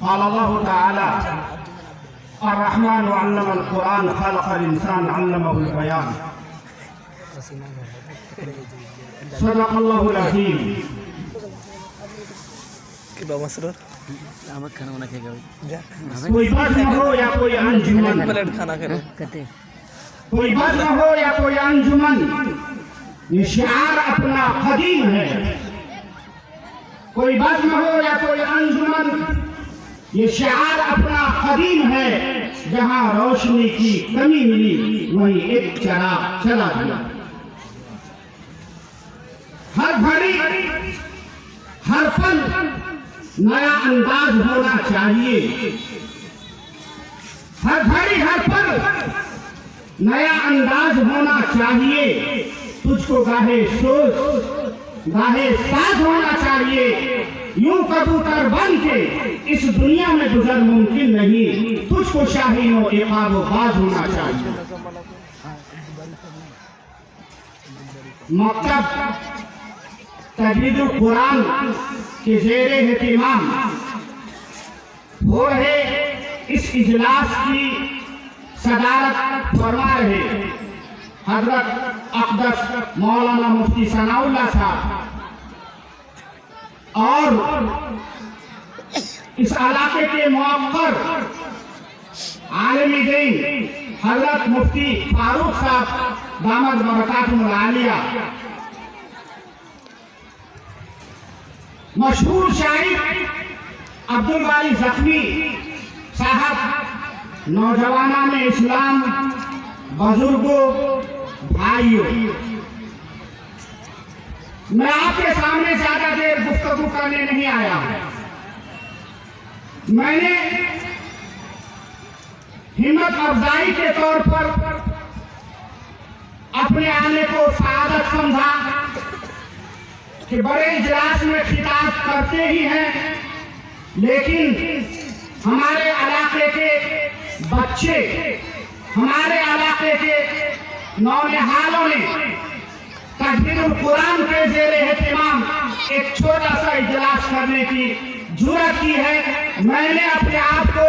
قال الله تعالى الرحمن علم القرآن خلق الإنسان علمه البيان صدق الله العظيم. کوئی بات نہ ہو یا کوئی انجمن، کوئی بات نہ ہو یا کوئی انجمن، یہ شعار اپنا قدیم ہے. کوئی بات نہ ہو یا کوئی انجمن، یہ شعار اپنا قدیم ہے. جہاں روشنی کی کمی ملی وہیں ایک چراغ چلا گیا. ہر گھڑی ہر پل نیا انداز ہونا چاہیے. ہر گھڑی ہر پل نیا انداز ہونا چاہیے. تجھ کو گاہے سوچ گاہے ساز ہونا چاہیے. یوں کبوتر بن کے اس دنیا میں گزر ممکن نہیں. تجھ کو شاہین و عقاب و باز ہونا چاہیے. مکتب تجوید القرآن کے زیر اہتمام ہو رہے اس اجلاس کی صدارت فرما رہے حضرت اقدس مولانا مفتی ثناء اللہ صاحب اور اس علاقے کے موقر عالم دین حضرت مفتی فاروق صاحب دامت برکاتہم العالیہ، مشہور شاعر عبدالباری زخمی صاحب، نوجوانان اسلام، بزرگوں، بھائیوں، میں آپ کے سامنے زیادہ دیر گفتگو کرنے نہیں آیا ہوں. میں نے ہمت افزائی کے طور پر اپنے آنے کو سعادت سمجھا کہ بڑے اجلاس میں خطاب کرتے ہی ہیں، لیکن ہمارے علاقے کے بچے، ہمارے علاقے کے نونہالوں نے تجوید القرآن کے زیر اہتمام ایک چھوٹا سا اجلاس کرنے کی جرأت کی ہے. میں نے اپنے آپ کو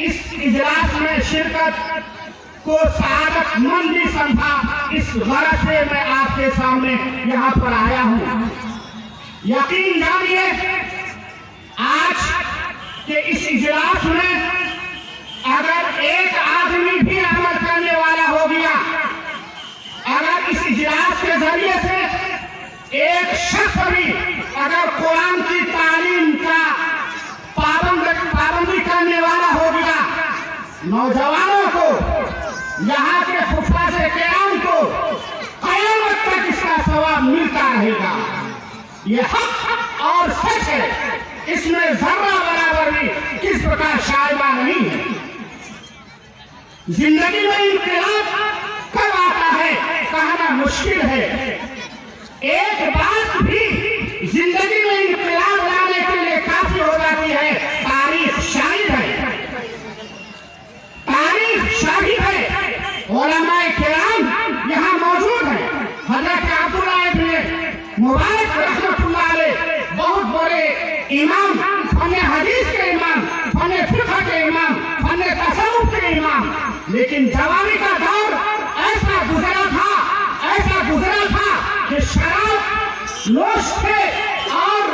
اس اجلاس میں شرکت کو سعادت مندی سمجھا. اس غرض سے میں آپ کے سامنے یہاں پر آیا ہوں. یقین جانیے آج کے اس اجلاس میں اگر ایک آدمی بھی عمل کرنے والا ہو گیا، اگر اس اجلاس کے ذریعے سے ایک شخص بھی اگر قرآن کی تعلیم کا پابندی کرنے والا ہو گیا، نوجوانوں کو، یہاں کے حفاظ کرام کو قیامت تک اس کا ثواب ملتا رہے گا. یہ حق اور سچ ہے، اس میں ذرہ برابر بھی کس پرکار شائبہ نہیں ہے. زندگی میں انقلاب کب آتا ہے کہنا مشکل ہے. ایک بات بھی زندگی میں انقلاب لانے کے لیے کافی ہو جاتی ہے. تاریخ شاہد ہے، تاریخ شاہد ہے. علماء کرام یہاں موجود ہیں. حضرت عبداللہ ابن مبارک رحمۃ اللہ علیہ بہت بڑے امام، فن حدیث کے امام، فن فقہ کے امام، فن تصوف کے امام. لیکن جوانی کا دور ایسا گزرا تھا کہ شراب نوش تھے اور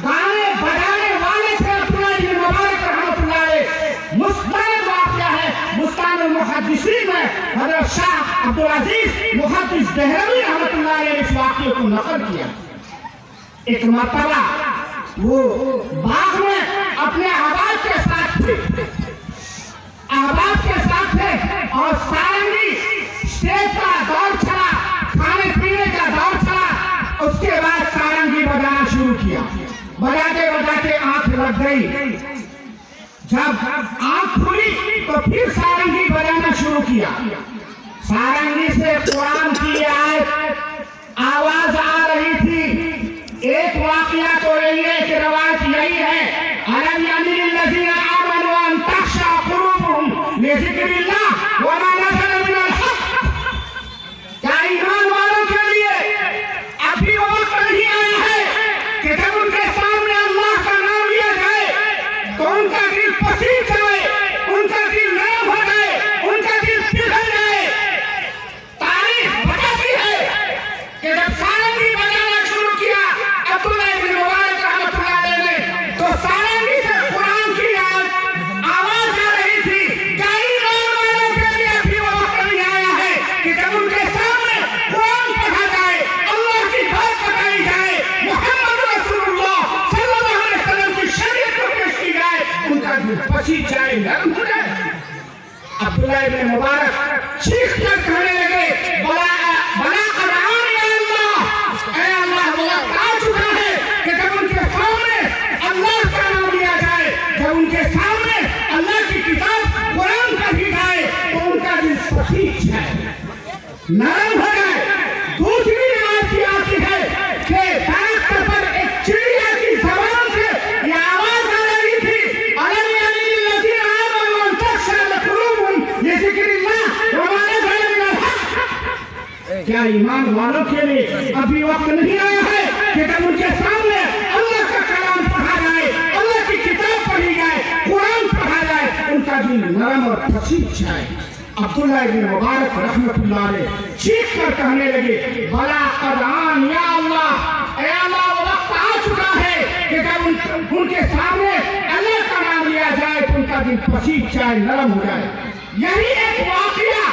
گانے بجانے والے تھے. عبداللہ ابن مبارک رحمۃ اللہ علیہ مستند واقعہ ہے. مستند المحدثین میں حضرت شاہ عبدالعزیز محدث دہلوی رحمۃ اللہ علیہ نے اس واقعے کو نقل کیا. ایک مرتبہ وہ باغ میں اپنے احباب کے ساتھ تھے اور سارنگی اسٹیج کا دور چلا، کھانے پینے کا دور چلا. اس کے بعد سارنگی بجانا شروع کیا. بجاتے آنکھ لگ گئی. جب آنکھ کھلی تو پھر سارنگی بجانا شروع کیا. سارنگی سے قرآن کی آیت آواز آ رہی تھی. ایک واقعہ تو یہی ہے کہ روایت یہی ہے، أَلَمْ يَأْنِ لِلَّذِينَ آمَنُوا أَن تَخْشَعَ قُلُوبُهُمْ لِذِكْرِ اللَّهِ وَمَا نَزَلَ مِنَ الْحَقِّ. کیا ایمان والوں کے لیے ابھی وقت نہیں آیا ہے کہ جب ان کے سامنے اللہ کا نام لیا جائے، تو ان کا دل پسیج جائے، ان کا دل نرم ہو جائے، ان کا دل پگھل جائے۔ تاریخ بتاتی ہے کہ جب سارنگی بجانا شروع کیا عبداللہ ابن مبارک رحمۃ اللہ علیہ نے، تو سارنگی سے قرآن کی آواز آ رہی تھی۔ کئی والوں کے لیے بھی وہ وقت نہیں آیا ہے کہ جب ان کے سامنے قرآن پڑھا جائے، اللہ کی بات بتائی جائے، محمد رسول اللہ صلی اللہ علیہ وسلم کی شریعت کو پیش کی جائے، ان کا دل پسیج جائے، نرم ہو جائے۔ عبداللہ ابن مبارک چیخ کر کہنے لگے، بلا قرآن یا اللہ، اے اللہ وہ وقت آ چکا ہے کہ جب ان کے سامنے اللہ کا نام لیا جائے، جب ان کے سامنے اللہ کی کتاب قرآن پڑھی جائے تو ان کا دل پسیج جائے، نرم ہو جائے۔ دوسری روایت یہ آتی ہے کہ درخت پر ایک چڑیا کی زبان سے یہ آواز آ رہی تھی، الم یعن للذین آمنوا ان تخشع قلوبهم لذکر اللہ وما نزل من الحق۔ کیا ایمان والوں کے لیے ابھی وقت نہیں آیا ہے کہ جب ان کے سامنے اللہ کا کلام پڑھا جائے، اللہ کی کتاب پڑھی جائے، قرآن پڑھا جائے، ان کا دل نرم اور پسیج جائے؟ عبداللہ ابن مبارک رحمۃ اللہ علیہ چیخ کر کہنے لگے، بلا قد آن یا اللہ، اے اللہ وہ وقت آ چکا ہے کہ جب ان کے سامنے اللہ کا نام لیا جائے تو ان کا دل پسیج جائے، نرم ہو جائے۔ یہی ایک واقعہ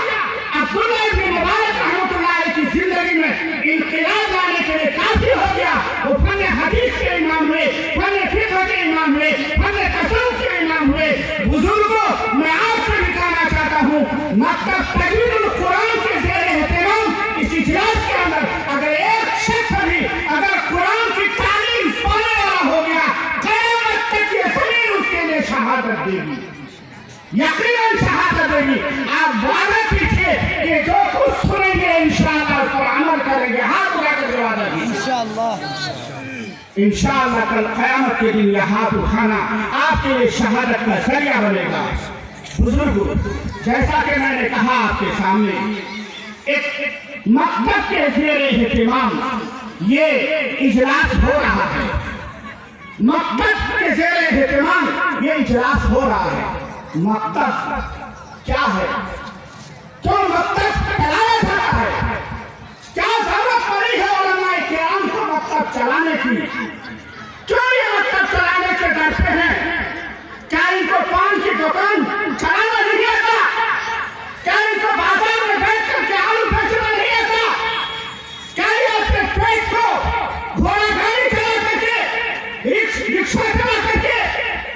عبداللہ ابن مبارک رحمۃ اللہ علیہ کی زندگی میں انقلاب لانے کے لیے کافی ہو گیا۔ وہ فن حدیث کے امام ہوئے، فن فقہ کے امام ہوئے، فن تصوف کے امام ہوئے۔ بزرگوں، میں آپ سے بھی کہنا چاہتا ہوں، مکتب تجوید القرآن کے زیر اہتمام اس اجلاس کے اندر اگر ایک شخص بھی اگر قرآن کی تعلیم پانے والا ہو گیا، قیامت تک یہ زمین اس کے لیے شہادت دے گی، یقیناً شہادت دے گی۔ آپ وعدہ کیجئے کہ جو کچھ سنیں گے انشاءاللہ اس پر عمل کریں گے۔ ہاتھ اٹھا کر وعدہ کیجئے انشاءاللہ کل قیامت کے دن یہ ہاتھ اٹھانا آپ کے لیے شہادت کا ذریعہ بنے گا۔ بزرگوں، جیسا کہ میں نے کہا آپ کے سامنے ایک مکتب کے زیر اہتمام یہ اجلاس ہو رہا ہے، مکتب کے زیر اہتمام یہ اجلاس ہو رہا ہے۔ مکتب کیا ہے؟ کیوں مکتب چلایا جاتا ہے؟ کیا ضرورت پڑی ہے علماء کرام کو مکتب چلانے کی؟ کیوں یہ مکتب چلانے کے ڈرتے ہیں؟ کیا ان کو پان کی دکان چلانا نہیں آتا؟ کیا ان کو بازار میں بیٹھ کر کے آلو بیچنا نہیں آتا؟ کیا یہ اپنے پیٹ کو گھوڑا گاڑی چلا کر کے، رکشہ چلا کر کے،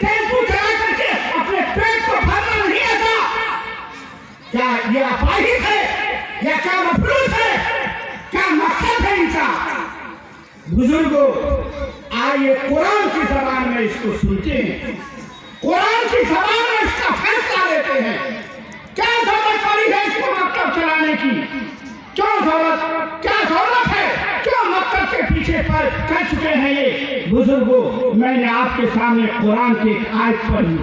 ٹیمپو چلا کر کے اپنے پیٹ کو بھرنا نہیں آتا؟ کیا یہ اپاہج ہے یا کیا مفروض ہے؟ کیا مقصد ہے ان کا؟ بزرگوں، آئیے قرآن کی زبان میں اس کو سنتے ہیں، قرآن کی زبان میں اس کا فیصلہ لیتے ہیں۔ کیا ضرورت پڑی ہے اس کو مکتب چلانے کی؟ کیا ضرورت ہے؟ کیوں مکتب کے پیچھے پر کر چکے ہیں یہ؟ بزرگوں، میں نے آپ کے سامنے قرآن کی ایک آیت پڑھی،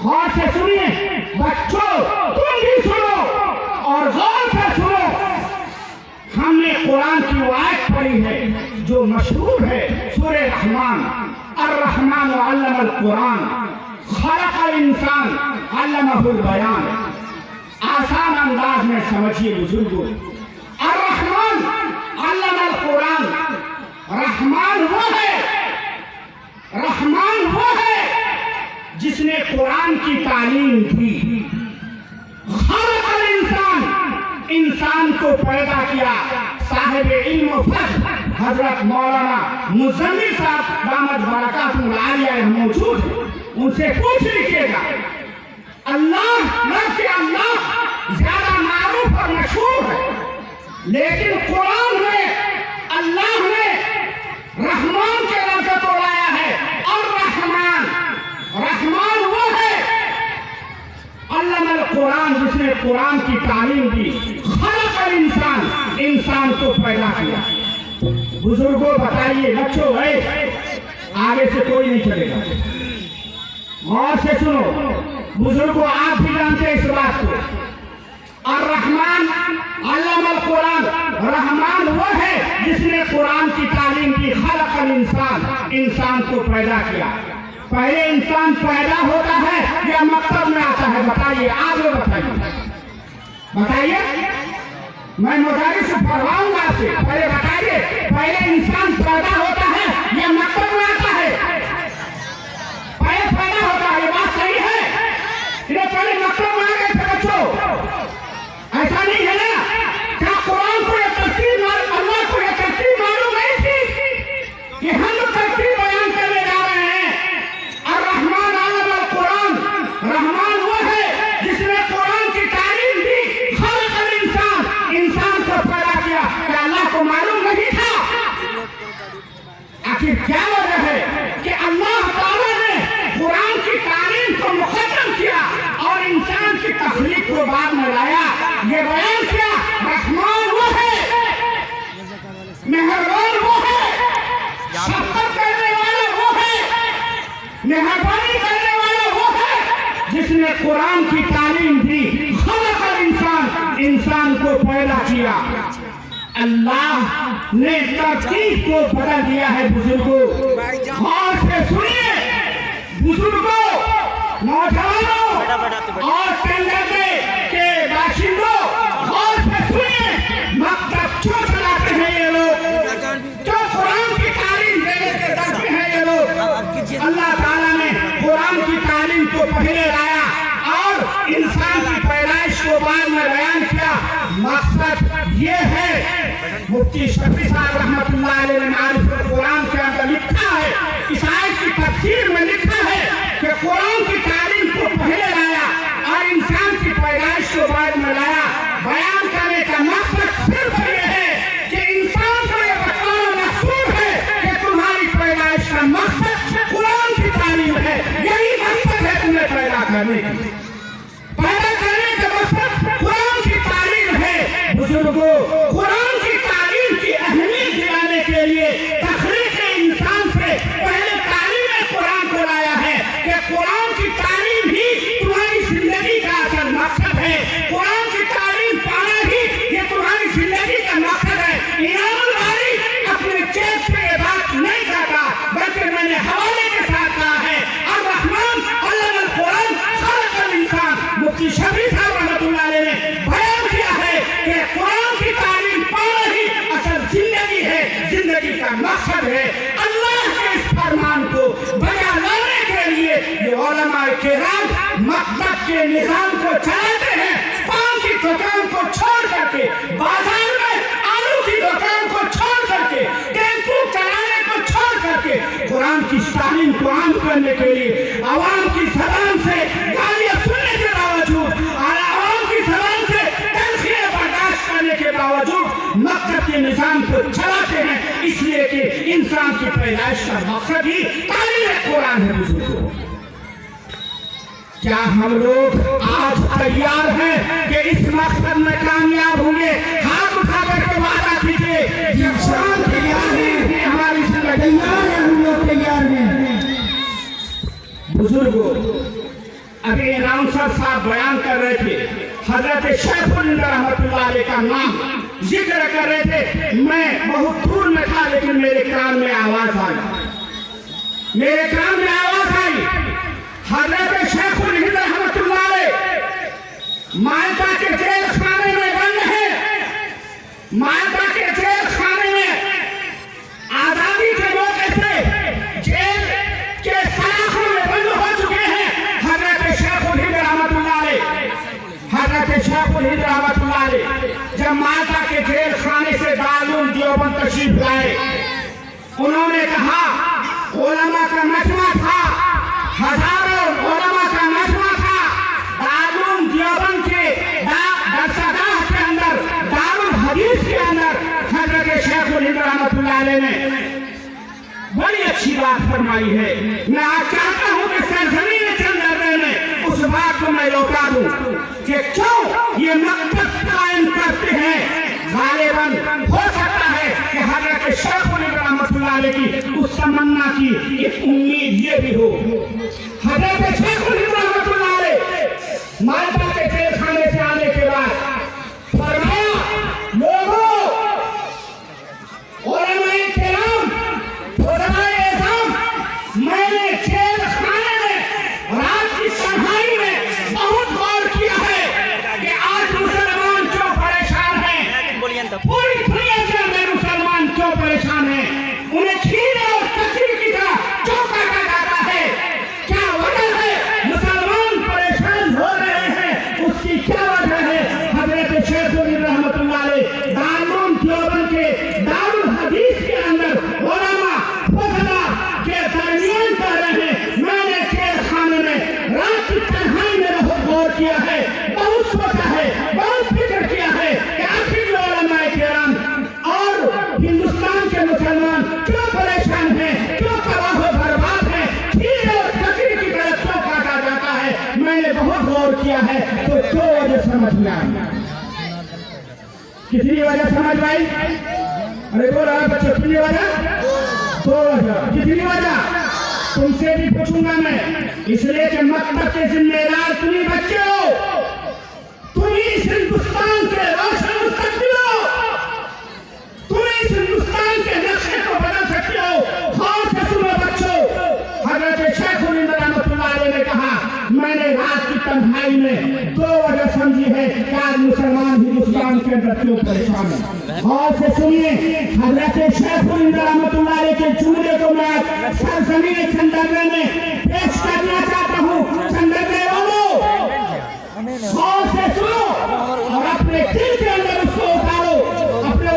غور سے سنیے۔ بچوں تم بھی سنو اور غور سے سنو۔ ہم نے قرآن کی وہ آیت پڑھی ہے جو مشہور ہے، سورہ رحمان، الرحمن علم القرآن خلق الانسان علمہ البیان۔ آسان انداز میں سمجھیے بزرگوں، الرحمن علم القرآن، رحمان وہ ہے جس نے قرآن کی تعلیم دی۔ خلق الانسان، انسان کو پیدا کیا۔ صاحب علم و فضل حضرت مولانا مزمل صاحب دامت برکاتہ العالیہ موجود ہیں، ان سے پوچھ لیجیے گا۔ اللہ لفظ اللہ زیادہ معروف اور مشہور ہے، لیکن قرآن میں اللہ نے رحمان کے لفظ کو لایا ہے۔ الرحمن، رحمان وہ ہے علم القرآن جس نے قرآن کی تعلیم دی۔ خلق الانسان، انسان کو پیدا کیا۔ بزرگوں بتائیے، بچوں آگے سے کوئی نہیں چلے گا، غور سے سنو۔ بزرگوں آپ بھی جانتے ہیں اس بات کو، الرحمن علم القرآن، رحمان وہ ہے جس نے قرآن کی تعلیم دی۔ خلق الانسان، انسان کو پیدا کیا۔ पहले इंसान पैदा होता है या मकसद में आता है? बताइए, आगे बताइए, बताइए। मैं मुदारिस से पढ़वाऊंगा आपसे, पहले बताइए, पहले इंसान पैदा होता है या मकसद में आता है? पहले पैदा होता है, ये बात सही है? ये पहले मकसद में आ गए थे बच्चों, ऐसा नहीं है ना? क्या कुरान को ये तरतीब, अल्लाह को ये तरतीब मालूम नहीं थी कि हम तरतीब बयान करने जा रहे हैं? और रहमान आलम अल कुरान, रहमान वो है जिसने कुरान की तारीफ दी, खलक़ल इंसान, इंसान को पैदा किया। क्या अल्लाह को मालूम नहीं था? आखिर क्या वजह है कि अल्लाह ताला ने कुरान की तारीफ को मुक़द्दम किया और इंसान की तख्लीक को बाद में लाया? ये बयान किया रहमान वो है, मेहरबान वो है, शफ़क़त करने वाला वो है, मेहरबानी करने वाला वो है जिसने कुरान की तालीम दी, खलक़ल इंसान, इंसान को पैदा किया। अल्लाह ने तरतीब को बदल दिया है। बुजुर्गों, गौर से सुनिए, बुजुर्गों, नौजवानों और संगठन के बाशिंदों, गौर से सुनिए। मकतब क्यों चलाते हैं ये लोग? क्यों कुरान की तालीम देने के डरते हैं ये लोग? अल्लाह ताला ने कुरान की तालीम को पहले लाया और इंसान की पैदाइश को बाद में बयान किया। मकसद ये है, मुफ्ती शफी साहब रहमतुल्लाह अलैह ने मारिफुल कुरान के अंदर लिखा है, इस आयत की तफसीर में लिखा है कि कुरान की तालीम को पहले लाया और इंसान की पैदाइश को बाद में लाया। बयान करने का मकसद सिर्फ ये है कि इंसान को ये बताना मकसूद है कि तुम्हारी पैदाइश का मकसद कुरान की तालीम है। यही मकसद है तुम्हें पैदा करने की, पैदा करने का मकसद कुरान की तालीम है। बुजुर्गों, कुरान की तालीम की अहमियत दिलाने के लिए तख्लीक इंसान से पहले तालीम कुरान को लाया है कि कुरान की तालीम ही तुम्हारी जिंदगी का असल मकसद है। कुरान की तालीम पाना ही ये तुम्हारी जिंदगी का मकसद है। इनामुल बारी अपने चेत से ये बात नहीं कहता, बल्कि मैंने हवाले के साथ कहा है। और रहमान अल्लाह कुरान खलक़ल इंसान, मुफ्ती शफी साहब रहमतुल्लाह अलैह ने बयान किया है कि कुरान की तालीम पाना ही असल जिंदगी है, जिंदगी का मकसद है। अल्लाह के इस फरमान को बजा लाने के लिए ये उलमा किराम मकतब के निजाम को चलाते हैं। पान की दुकान को छोड़ करके, बाजार में आलू की दुकान को छोड़ करके, टेम्पू चलाने को छोड़ करके कुरान की तालीम को आम करने के लिए आवाम की जबान से गालियां सुनने के बावजूद और आवाम की जबान से तनखीरें बर्दाश्त करने के बावजूद मकतब के निजाम को चलाते हैं, इसलिए कि इंसान की पैदाइश का मकसद ही तालीम कुरान है। बुजुर्गों, क्या हम लोग आज तैयार हैं कि इस मकसद में कामयाब होंगे? हाथ उठा करके वादा कीजिए, कुरान तैयार है, हमारी जिंदगी तैयार है, हम लोग तैयार हैं। बुजुर्गों, अभी अनाउंसर साहब बयान कर रहे थे, हजरत शेखुल हिंद रहमतुल्लाह अलैह का नाम जिक्र कर रहे थे। मैं बहुत दूर में था लेकिन मेरे कान में आवाज आई, मेरे कान में आवाज आई। हजरत शेखुल हिंद रहमतुल्लाह अलैह मालटा के जेल खाने में बंद है। मालटा के जेल खाने में आजादी के मौके से जेल के सलाखों में बंद हो चुके हैं। हजरत शेखुल हिंद रहमतुल्लाह अलैह, हजरत शेखुल हिंद रहमतुल्लाह अलैह जब मालटा के जेल खाने से दारुल देवबंद तशरीफ लाए, उन्होंने कहा, उलमा का मजमा था, हजारों उलमा का मजमा था, दारुल देवबंद के दरसगाह के अंदर, दारुल हदीस के अंदर हजरत शेखुल हिंद रहमतुल्लाह अलैह ने बड़ी अच्छी बात फरमाई है। मैं आज चाहता हूँ कि सरजमीन चंद्रनगर में उस बात को मैं लौटा दूं कि क्यों ये मकसद कायम करते हैं। गालिबन हो सकता है कि हजरत शेखुल हिंद रहमतुल्लाह अलैह की उस तमन्ना की एक उम्मीद ये भी हो। हजरत शेखुल हिंद रहमतुल्लाह अलैह मालटा के जेल खाने से आने के बाद फरमाया, लोगों, उलमाए किराम, फुक़हाए इस्लाम, मैंने जेल किया है, बहुत सोचा है, बहुत फिक्र किया है कि आखिर जो उलमाए किराम और हिंदुस्तान के मुसलमान क्यों परेशान हैं, क्यों तबाह बर्बाद हैं, खीर और बकरी की तरह क्यों काटा जाता है। मैंने बहुत गौर किया है तो 2 वजह समझ में आई। कितनी वजह समझ में आई? अरे बोल रहा बच्चों, कितनी वजह? 2 वजह। कितनी वजह तुमसे भी पूछूंगा मैं, इसलिए कि मकतब के जिम्मेदार तुम ही बच्चे हो, तुम ही इस हिंदुस्तान के रोशन मुस्तकबिल हो, तुम ही इस हिंदुस्तान के नक्शे को बदल सकते हो। गौर से सुनो बच्चों, हजरत शेखुल हिंद रहमतुल्लाह अलैह ने कहा, मैंने रात की तन्हाई में 2 वजह समझी है कि आज मुसलमान हिंदुस्तान के अंदर क्यों परेशान है। गौर से सुनिए, हजरत शेखुल हिंद रहमतुल्लाह अलैह के जुमले को मैं सरजमीन चंदरगढ़ में पेश करना चाहता हूँ। चंदरगढ़ वालों, गौर से सुनो और अपने दिल के अंदर उसको उतारो, अपने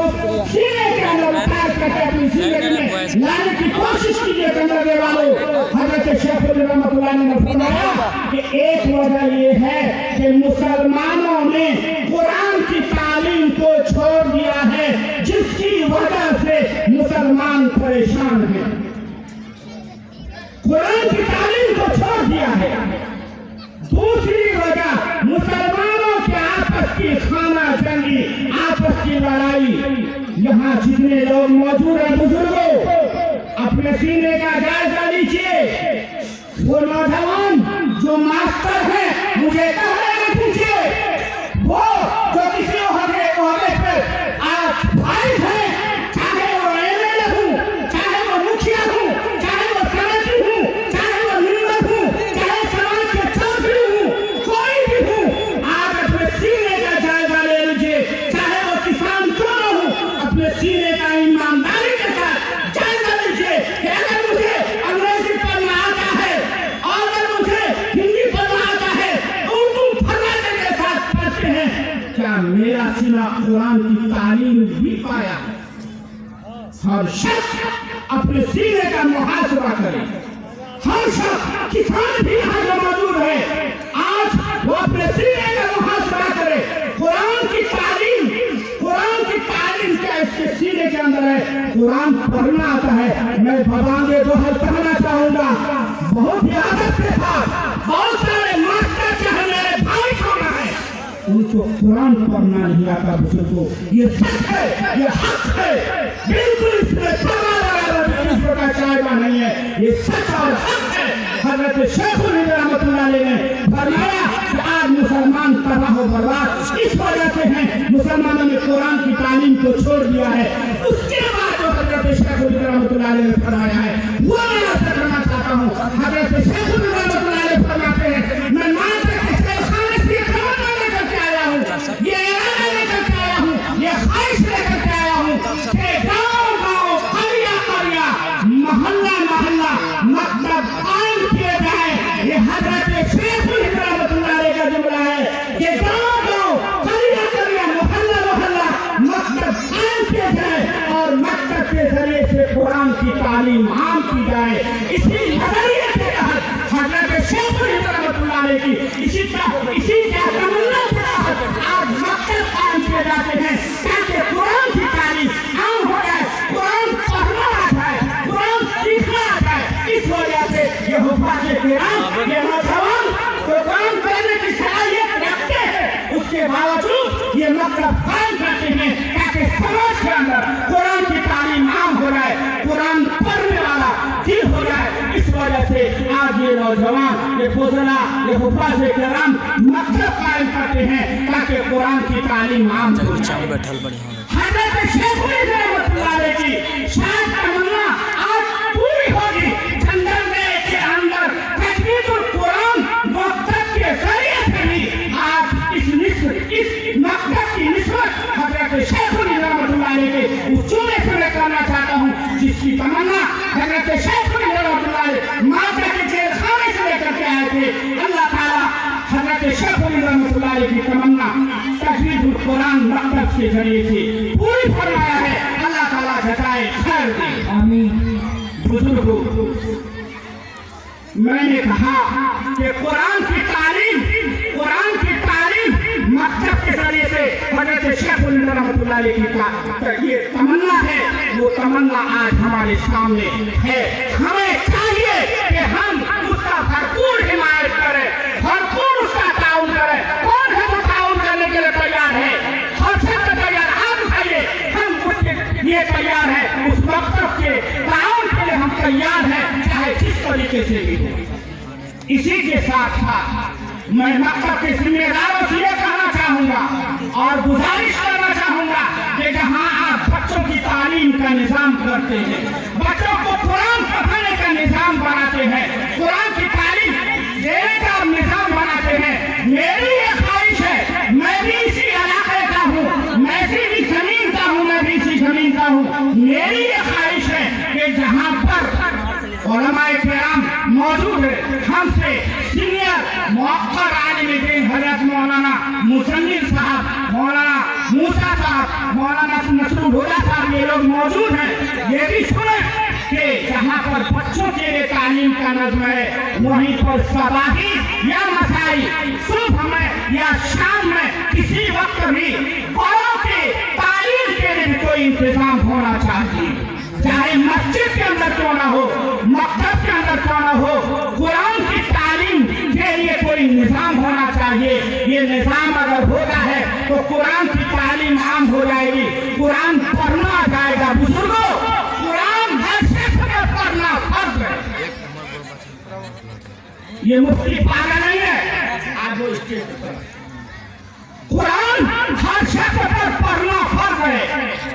सीने के अंदर उतार करके अपनी जिंदगी में लाने की कोशिश कीजिए। चंदरगढ़ वालों, हजरत शेखुल रहमतुल्लाह ने फरमाया कि एक वजह ये है कि मुसलमानों ने कुरान की तालीम को छोड़ दिया है, जिसकी वजह से मुसलमान परेशान हैं। कुरान की तालीम को छोड़ दिया है। दूसरी वजह, मुसलमानों के आपस की खाना जंगी, आपस की लड़ाई। यहाँ जितने लोग मौजूद हैं बुजुर्गों, अपने सीने का जायजा लीजिए। वो नौजवान जो मास्टर है, मुझे कह रहे पूछिए, वो जो किसी ओहदे पर आज फाइज है, चाहे वो एमएलए हूँ, चाहे वो मुखिया हूँ, चाहे वो सेनेटरी हूँ, चाहे वो मेंबर हूँ, चाहे समाज के चौधरी हूँ, कोई भी हूँ, आज अपने सीने का जायजा ले लीजिए। चाहे वो किसान क्यों न हूँ, अपने सीने का ईमानदारी के साथ जायजा लीजिए कि अगर मुझे अंग्रेजी पढ़ना आता है और अगर मुझे हिंदी पढ़ना आता है, उर्दू फर्राटे के साथ पढ़ते हैं, क्या मेरा सीना कुरान की तालीम भी पाया? हर शख्स अपने सीने का मुहासबा करे। हर शख्स, किसान भी यहाँ जो मौजूद है, आज वो अपने सीने का मुहासबा करे। कुरान की तालीम क्या इसके सीने के अंदर है? कुरान पढ़ना आता है। मैं भवांगे दोहर कहना चाहूंगा, बहुत ही आदत के साथ, बहुत सारे मास्टर चाहे मेरे भाई होना है, उनको कुरान पढ़ना नहीं आता बुजुर्गों। ये सच है, ये हक है, बिल्कुल इसमें सवाल का चायबा नहीं है, ये सच और हक है। हजरत शेखुल हिंद रहमतुल्लाह अलैह ने फरमाया कि आज मुसलमान तबाह बर्बाद इस वजह से हैं, मुसलमानों ने कुरान की तालीम को छोड़ दिया है। उसके बाद जो हजरत शेखुल हिंद रहमतुल्लाह अलैह ने फरमाया है, वो मैं आपसे करना चाहता हूँ। हजरत शेखुल हिंद रहमतुल्लाह अलैह फरमाते हैं, मैं मानते के खाने से तमन्ना लेकर के आया हूँ, ये इरादा लेकर के आया हूँ, ये ख्वाहिश लेकर के आया हूँ कि गाँव-गाँव, करिया-करिया, मोहल्ला-मोहल्ला मकतब कायम किए जाए। ये हजरत शेखुल हिंद रहमतुल्लाह अलैह का जुमला है कि गाँव-गाँव, करिया-करिया, मोहल्ला-मोहल्ला मकतब कायम किए जाए और मकतब के जरिए से कुरान की तालीम आम की जाए। इसी नजरिए के तहत हजरत शेखुल हिंद रहमतुल्लाह अलैह की इसी तमन्ना के तहत आज मकतब कायम किए जाते हैं ताकि कुरान की तालीम आम हो जाए, कुरान पढ़ना आ जाए, कुरान सीखना आ जाए। इस वजह से ये हुफ़ाज़ किराम, ये नौजवान तो कुरान पढ़ने की सलाहियत रखते हैं, उसके बावजूद ये मकतब कायम करते हैं ताकि समाज के अंदर कुरान की तालीम आम हो जाए, कुरान पढ़ने वाला दिल हो जाए। इस वजह से आज ये नौजवान, ये फुज़ला, ये हुफ़ाज़ किराम मकतब कायम करते हैं ताकि कुरान की तालीम आम हो जाए। हज़रत शेखुल हिंद रहमतुल्लाह अलैह की शायद तमन्ना आज पूरी होगी। चंदरगढ़ के अंदर तजवीजुल कुरान मकतब के जरिए से भी आज इस मकतब की निस्बत हज़रत शेखुल हिंद रहमतुल्लाह अलैह के उस जुमले से मैं करना चाहता हूँ, जिसकी तमन्ना हज़रत शेखुल हिंद रहमतुल्लाह अलैह माता के जेलखाने से लेकर के आए थे। अल्लाह ताला हज़रत शेखुल हिंद रहमतुल्लाह अलैह की तमन्ना तजवीजुल कुरान मकतब के जरिए से पूरी फरमाया है। अल्लाह ताला जज़ाए खैर दे, आमीन। बुजुर्गों, मैंने कहा कि कुरान की तालीम, कुरान हज़रत शेख रहमतुल्लाह अलैह की ये तमन्ना है, वो तमन्ना आज हमारे सामने है। हमें चाहिए कि हम उसका भरपूर हिमायत करें, भरपूर उसका ताउन करें। कौन है जो ताउन करने के लिए तैयार है? हर शख्स तैयार, हाथ उठाइए। हम उसके लिए तैयार है, उस मकसद के ताउन के लिए हम तैयार हैं, चाहे जिस तरीके से भी हो। इसी के साथ साथ मैं मकसद के जिम्मेदारों से ये कहना चाहूंगा और गुजारिश करना चाहूंगा कि जहां आप बच्चों की तालीम का निजाम करते हैं, बच्चों को कुरान पढ़ाने का निजाम बनाते हैं, कुरान की तालीम देने का निजाम बनाते हैं, मेरी ये ख्वाहिश है, मैं भी इसी इलाके का हूँ, मैं इसी जमीन का हूँ, मैं भी इसी जमीन का हूँ, मेरी ये ख्वाहिश है कि जहाँ पर उलमाए किराम मौजूद है, हमसे सीनियर मुअक्कर आलिम दीन हज़रत मौलाना मुसन्निर साहब, मौलाना मूसा साहब, मौलाना नसरुल हुदा साहब, ये लोग मौजूद हैं। ये भी सुने कि जहाँ पर बच्चों के लिए तालीम का नज़्म है, वहीं पर सबाही या मसाई सुबह में या शाम में किसी वक्त भी बड़ों की तालीम के लिए कोई इंतजाम होना चाहिए। चाहे मस्जिद के अंदर क्यों ना हो, मकतब के अंदर क्यों ना हो, कुरान की तालीम के लिए कोई निजाम होना चाहिए। ये निजाम अगर होता है तो कुरान की तालीम आम हो जाएगी, कुरान पढ़ना आ जाएगा। बुजुर्गों, कुरान हर शख्स को पढ़ना फर्ज है। ये मुफ्ती पागल नहीं है, आज वो कुरान हर शख्स पर पढ़ना फर्ज है।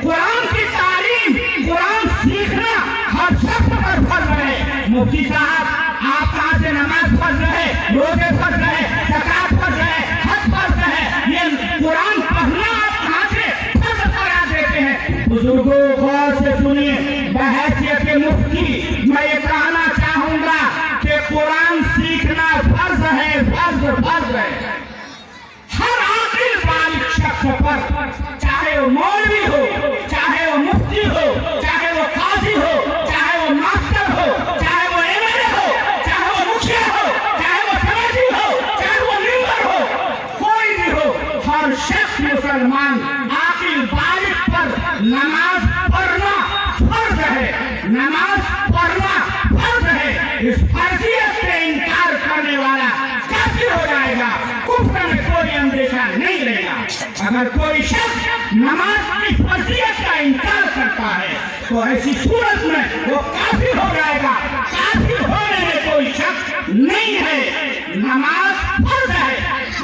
कुरान की तालीम, कुरान सीखना हर शख्स पर फर्ज है। मुफ्ती साहब, आप कहाँ से नमाज फर्ज है, रोजे फर्ज है, ज़कात फर्ज है, हज फर्ज है, ये कुरान पढ़ना आप कहाँ से फर्ज करा देते हैं? बुजुर्गों, गौर से सुनिए, बहैसियत मुफ्ती मैं ये कहना चाहूंगा कि कुरान सीखना फर्ज है, फर्ज है। हर आखिर बालिग शख्स पर, चाहे वो मौलवी हो, चाहे वो मुफ्ती हो, चाहे वो काजी हो, चाहे वो मास्टर हो, चाहे वो एमएलए हो, चाहे वो मुखिया हो, चाहे वो समिति हो, चाहे वो मेंबर हो, कोई भी हो, हर शख्स मुसलमान आखिर बालिग पर नमाज पढ़ना फर्ज है, नमाज पढ़ना फर्ज है। इस फर्जियत से इनकार करने वाला काफिर हो जाएगा, कुफ्र में कोई अंदेशा नहीं रहेगा। अगर कोई शख्स नमाज की फर्जियत का इनकार करता है तो ऐसी सूरत में वो काफिर हो जाएगा। काफिर होने में कोई शक नहीं है। नमाज फर्ज है,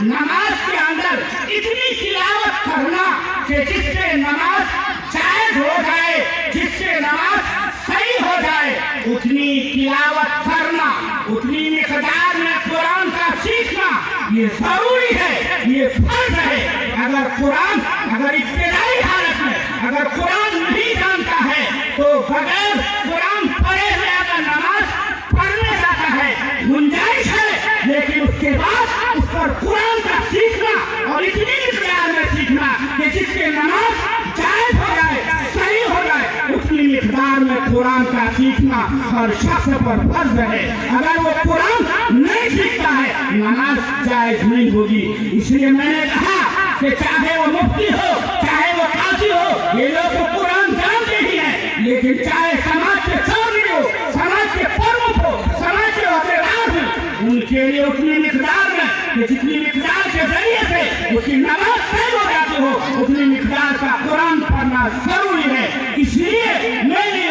नमाज के अंदर इतनी तिलावत करना कि जिससे नमाज जायज हो जाए, जिससे नमाज सही हो जाए, उतनी तिलावत करना, उतनी मिक़दार में कुरान का सीखना ये जरूरी है, ये फर्ज है। अगर कुरान, अगर इब्तिदाई हालत में अगर कुरान नहीं जानता है तो बगैर कुरान पढ़े हुए अगर नमाज पढ़ने जाता है गुंजाइश है, लेकिन उसके बाद उस पर कुरान का सीखना और इतनी मिक़दार में सीखना कि जिससे नमाज जायज हो जाए, सही हो जाए, उतनी मिक़दार में कुरान का सीखना हर शख्स पर फर्ज है। अगर वो कुरान नहीं सीखता है, नमाज जायज नहीं होगी। इसलिए मैंने कहा कि चाहे वो मुफ्ती हो, चाहे वो काजी हो, ये लोग तो कुरान जानते ही हैं, लेकिन चाहे समाज के चौधरी हो, समाज के प्रमुख हो, समाज के अहदेदार हो, उनके लिए उतनी मिक़दार में कि जितनी मिक़दार के जरिए से उसकी नमाज सही हो जाती हो, उतनी मिक़दार का कुरान पढ़ना जरूरी है। इसलिए मैंने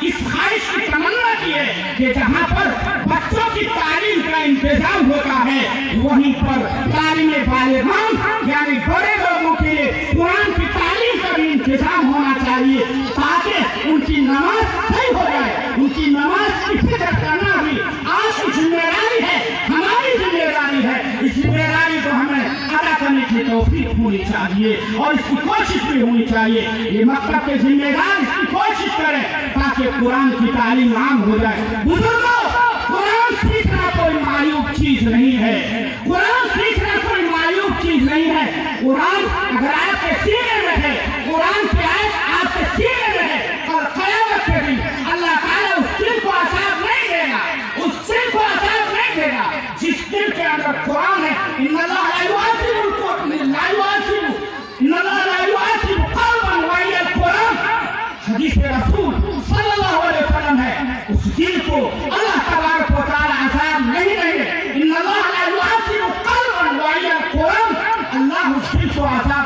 इस ख्वाहिश की तमन्ना की है कि जहाँ पर बच्चों की तालीम का इंतजाम होता है, वहीं पर तालीम बालिग़ान यानी बड़े लोगों के लिए कुरान की तालीम का भी इंतजाम होना चाहिए, ताकि उनकी नमाज सही हो जाए। उनकी नमाज की फिक्र करना भी आपकी जिम्मेदारी है, हमारी जिम्मेदारी है। इस जिम्मेदारी को हमें अदा करने की तौफीक होनी चाहिए और इसकी कोशिश भी होनी चाहिए। ये मकसद के जिम्मेदार इसकी कोशिश करें ताकि कुरान की तालीम आम हो जाए। बुजुर्गों, कुरान सीखना कोई मायूब चीज नहीं है, कुरान सीखना कोई मायूब चीज नहीं है। कुरान अगर आपके सीने में है, कुरान की आयत आपके सीने में है, और क़यामत के दिन अल्लाह ताला उस दिल को अज़ाब नहीं देगा, उस दिल को अज़ाब नहीं देगा जिस दिल के अंदर कुरान है। इन्नल्लाह ला युआज़िबु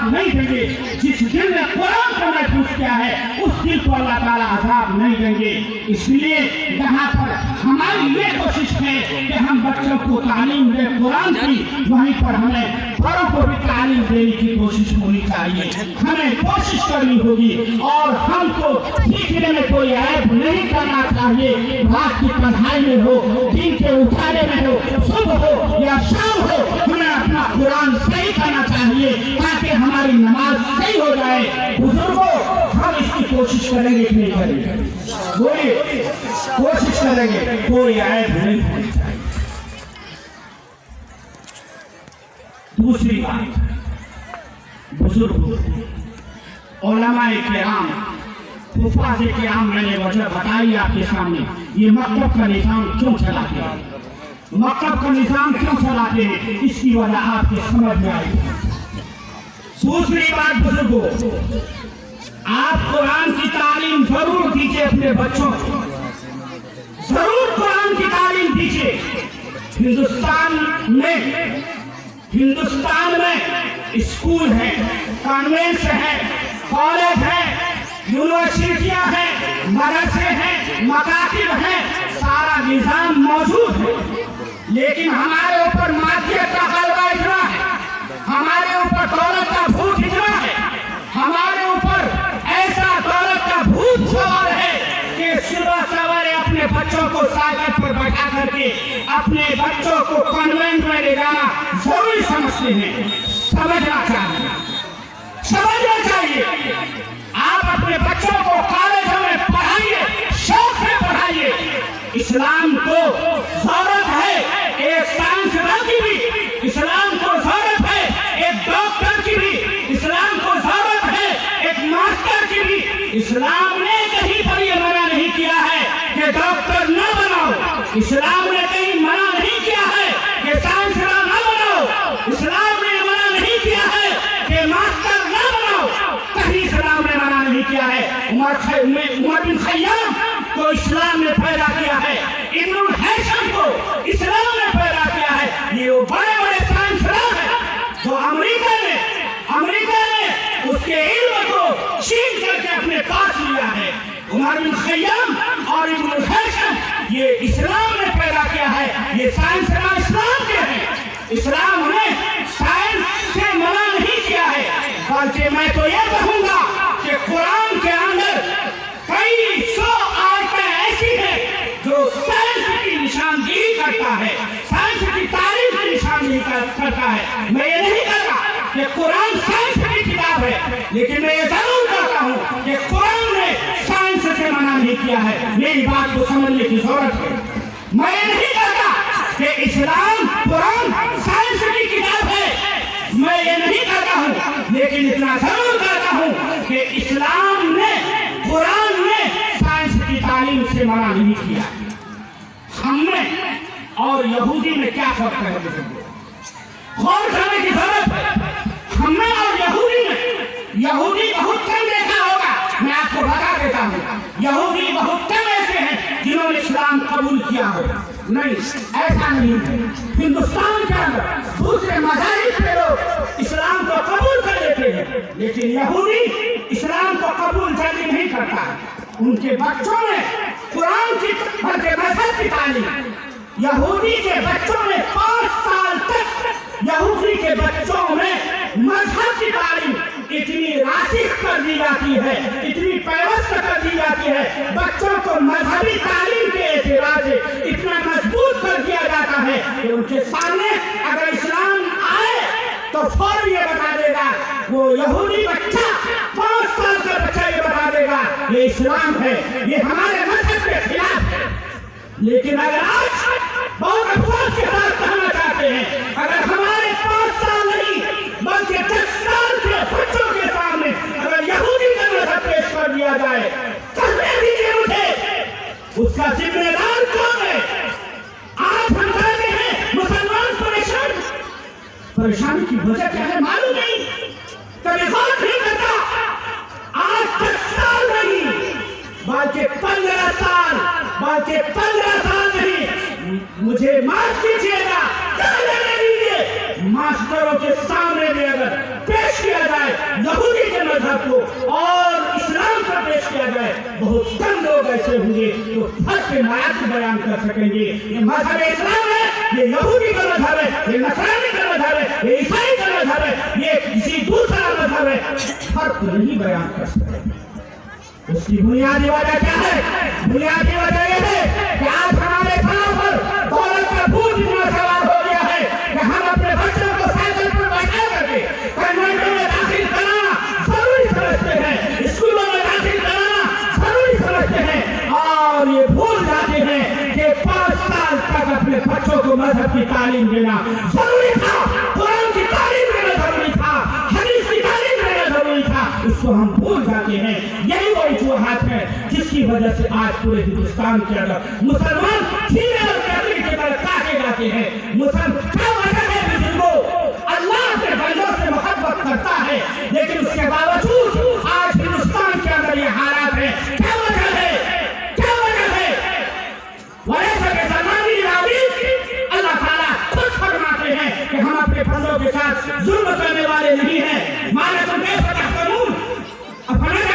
अजाब नहीं देंगे। जिस दिल ने कुरान को महफूज किया है उस दिल को अल्लाह ताला अजाब नहीं देंगे। इसलिए यहाँ पर हमारी ये कोशिश है कि हम बच्चों को तालीम दें कुरान की, वहीं पर हमें बड़ों को भी तालीम देने की कोशिश होनी चाहिए। हमें कोशिश करनी होगी और हमको सीखने में कोई ऐब नहीं करना चाहिए। रात की पढ़ाई में हो, दिन के उठाने में हो, सुबह हो या शाम हो, हमें अपना कुरान सही करना चाहिए ताकि हमारी नमाज सही हो जाए। बुजुर्गों, हम इसकी कोशिश करेंगे कि नहीं करेंगे? बोलिए, कोशिश करेंगे, कोई ऐब नहीं होनी चाहिए। दूसरी बात, बुजुर्ग उलमाए किराम, हुफ़ाज़ किराम, मैंने वजह बताई आपके सामने। ये मकतब का निज़ाम क्यों चलाते हैं, मकतब का निज़ाम क्यों चलाते हैं, इसकी वजह आपके समझ में आएगी। दूसरी बात बुजुर्गों, आप कुरान की तालीम जरूर दीजिए अपने बच्चों को, जरूर कुरान की तालीम दीजिए। हिंदुस्तान में स्कूल है, कॉन्वेंट्स है, कॉलेज है, यूनिवर्सिटियां हैं, मदरसे हैं, मकातिब हैं, सारा निजाम मौजूद है। लेकिन हमारे ऊपर मादियत का गलबा इतना है, हमारे ऊपर दौलत का भूत इतना है, हमारे ऊपर ऐसा दौलत का भूत सवार है कि सुबह सवारे अपने बच्चों को साइकिल पर बैठा करके अपने बच्चों को कॉन्वेंट में ले जाना जरूरी समझते हैं। समझना चाहिए। आप अपने बच्चों को कॉलेजों में पढ़ाइए, शौक से पढ़ाइए। इस्लाम को जरूरत है एक साइंसदान की भी, इस्लाम को जरूरत है एक डॉक्टर की भी, इस्लाम को जरूरत है एक मास्टर की भी। इस्लाम ने कहीं पर ये मना नहीं किया है कि डॉक्टर न बनाओ, इस्लाम ने कहीं मना नहीं किया है कि साइंसदान न बनाओ, इस्लाम ने मना नहीं किया है कि मास्टर न बनाओ, कहीं इस्लाम ने मना नहीं किया है। उमर बिन खय्याम को इस्लाम ने पैदा किया है, इब्नुल हैशम को इस्लाम ने पैदा किया है। ये वो बड़े बड़े साइंसदान हैं जो अमेरिका ने उसके इल्म को छीन करके अपने पास लिया है। उमर बिन खय्याम और इब्नुल हैशम ये इस्लाम ने पैदा किया है, ये साइंसदान इस्लाम के हैं। इस्लाम ने साइंस से मना नहीं किया है, बल्कि मैं तो ये कहूंगा कि कुरान के अंदर कई सौ आयतें ऐसी हैं जो साइंस की निशानदेही करता है, साइंस की तारीफ की निशानदेही करता है। मैं ये नहीं कहता कि कुरान साइंस की किताब है, लेकिन मैं ये जरूर कहता हूँ कि कुरान ने साइंस से मना नहीं किया है। मेरी बात को समझने की जरूरत है। मैं ये नहीं कहता कि इस्लाम कुरान साइंस की किताब है, मैं ये नहीं कहता हूँ, लेकिन इतना जरूर कहता हूँ कि इस्लाम ने, कुरान ने साइंस की तालीम से मना नहीं किया। हमने और यहूदी में क्या फर्क है, गौर करने की जरूरत है। हमें और यहूदी में, यहूदी बहुत कम देखा होगा, मैं आपको बता देता हूँ, यहूदी बहुत कम ऐसे हैं जिन्होंने इस्लाम कबूल किया हो। नहीं, ऐसा नहीं है। हिंदुस्तान के अंदर दूसरे मज़ाहिब के लोग इस्लाम को कबूल कर लेते हैं, लेकिन यहूदी इस्लाम को कबूल जल्दी नहीं करता। उनके बच्चों ने कुरान की, बल्कि मज़हब की तालीम, यहूदी के बच्चों ने 5 साल तक यहूदी के बच्चों में मज़हब की तालीम इतनी रासिख कर दी जाती है, इतनी पैवस्त कर दी जाती है, बच्चों को मजहबी तालीम के एतबार से इतना मजबूत कर दिया जाता है कि उनके सामने अगर इस्लाम आए तो फौरन ये बता देगा, वो यहूदी बच्चा 5 साल का बच्चा ये बता देगा ये इस्लाम है, ये हमारे मजहब के खिलाफ है। लेकिन अगर आज बहुत अफसोस के साथ कहना चाहते हैं, अगर हमारे 5 साल नहीं बल्कि 10 साल के बच्चों के सामने अगर यहूदी का मजहब पेश कर दिया जाए, कहने दीजिए मुझे उसका जिम्मेदार कौन है? आज हम कहते हैं मुसलमान परेशानी की वजह क्या है मालूम नहीं, कभी गौर नहीं करता। आज 10 साल नहीं बल्कि 15 साल नहीं, मुझे माफ कीजिएगा, मास्टरों के सामने भी अगर पेश किया जाए مذہب کو اور اسلام کا پیش کیا جائے، بہت کم لوگ ایسے ہوں گے جو فرق نایات بیان کر سکیں گے۔ یہ مذہب اسلام ہے، یہ یہودی کا مذہب ہے، یہ نصرانی کا مذہب ہے، یہ عیسائی کا مذہب ہے، یہ کسی دوسرا مذہب ہے، فرق نہیں بیان کر سکتے۔ اس کی بنیادی وجہ کیا ہے؟ بنیادی وجہ یہ ہے کہ آج ہمارے سر پر دولت کا بوجھ اتنا سوار ہو گیا ہے کہ ہم اپنے بچوں کو سائیکل پر بیٹھا کر کے کنوینٹوں میں داخل کرانا ضروری سمجھتے ہیں، اسکولوں میں داخل کرانا ضروری سمجھتے ہیں، اور یہ بھول جاتے ہیں کہ 5 سال تک اپنے بچوں کو مذہب کی تعلیم دینا ضروری تھا، قرآن کی تعلیم دینا ضروری تھا، حدیث کی تعلیم دینا ضروری تھا، اس کو ہم بھول جاتے ہیں۔ یہی وہ وجوہات ہے جس کی وجہ سے آج پورے ہندوستان کے اندر مسلمان چھینے اور کتنے کی طرح کاٹے جاتے ہیں۔ مسلمان کیا وجہ ہے؟ بزرگوں، اللہ کے بندوں سے محبت کرتا ہے، لیکن اس کے باوجود آج ہندوستان کے اندر یہ حالات ہے۔ کیا وجہ ہے؟ کیا وجہ ہے؟ ویسا کہ سلمانی اللہ تعالیٰ خود فرماتے ہیں کہ ہم اپنے بندوں کے ساتھ ظلم کرنے والے نہیں ہیں۔ مانا تم کیسا تحکمون اپنے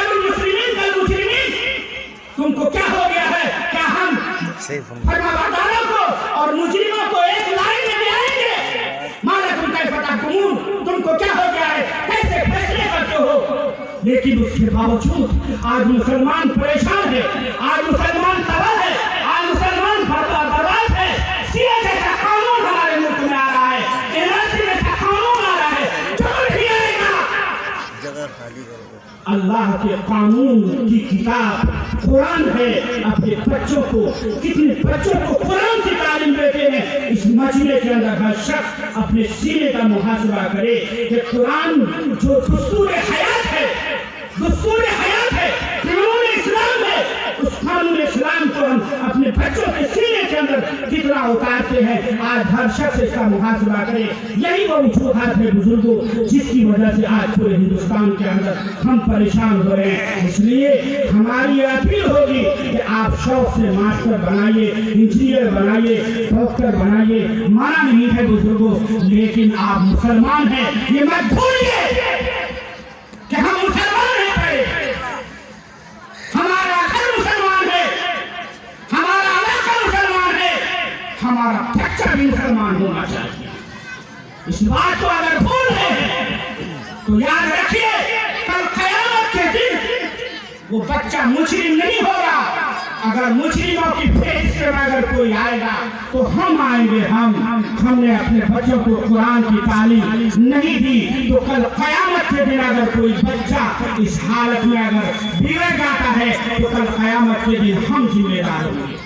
تم کو کیا ہو گیا ہے؟ کیا ہم فرمانبرداروں کو اور مجرموں کو ایک لائن میں لائیں گے؟ مانا تم کیسا تحکمون، تم کو کیا ہو گیا ہے؟ کیسے فیصلے کرتے ہو؟ لیکن اس کے باوجود آج مسلمان پریشان ہے، آج مسلمان تباہ ہے، آج مسلمان برباد ہے۔ سیاہ جیسا قانون ہمارے ملک میں آ رہا ہے، NRC جیسا قانون آ رہا ہے، جو نہیں آئے گا۔ اللہ کے قانون کی کتاب قرآن ہے، اپنے بچوں کو، کتنے بچوں کو قرآن کی تعلیم دیتے ہیں۔ اس مجمع کے اندر ہر شخص اپنے سینے کا محاسبہ کرے کہ قرآن جو دستور حیات ہے، دستور حیات ہے، قانون اسلام ہے، اس قانون اسلام کو ہم اپنے بچوں کے سینے کے اندر کتنا اتارتے ہیں۔ آج ہر شخص اس کا محاسبہ کرے۔ یہی وہ وجوہات ہے بزرگوں جس کی وجہ سے آج پورے ہندوستان کے اندر ہم پریشان ہو رہے ہیں۔ اس لیے ہماری یہ اپیل ہوگی کہ آپ شوق سے ماسٹر بنائیے، انجینئر بنائیے، ڈاکٹر بنائیے، منع نہیں ہے بزرگوں، لیکن آپ مسلمان ہیں یہ مت بھولیے کہ ہم مسلمان ہیں۔ ہمارا گھر مسلمان ہے، ہمارا علاقہ مسلمان ہے، ہمارا بچہ بھی مسلمان ہونا چاہیے۔ اس بات کو اگر بھول رہے ہیں تو یاد رکھیے کل قیامت کے دن وہ بچہ مجرم نہیں ہوگا۔ اگر مجرموں کی فہرست میں اگر کوئی آئے گا تو ہم آئیں گے۔ ہم نے اپنے بچوں کو قرآن کی تعلیم نہیں دی تو کل قیامت کے دن اگر کوئی بچہ اس حالت میں اگر بگڑ جاتا ہے تو کل قیامت کے دن ہم ذمہ دار ہوں گے۔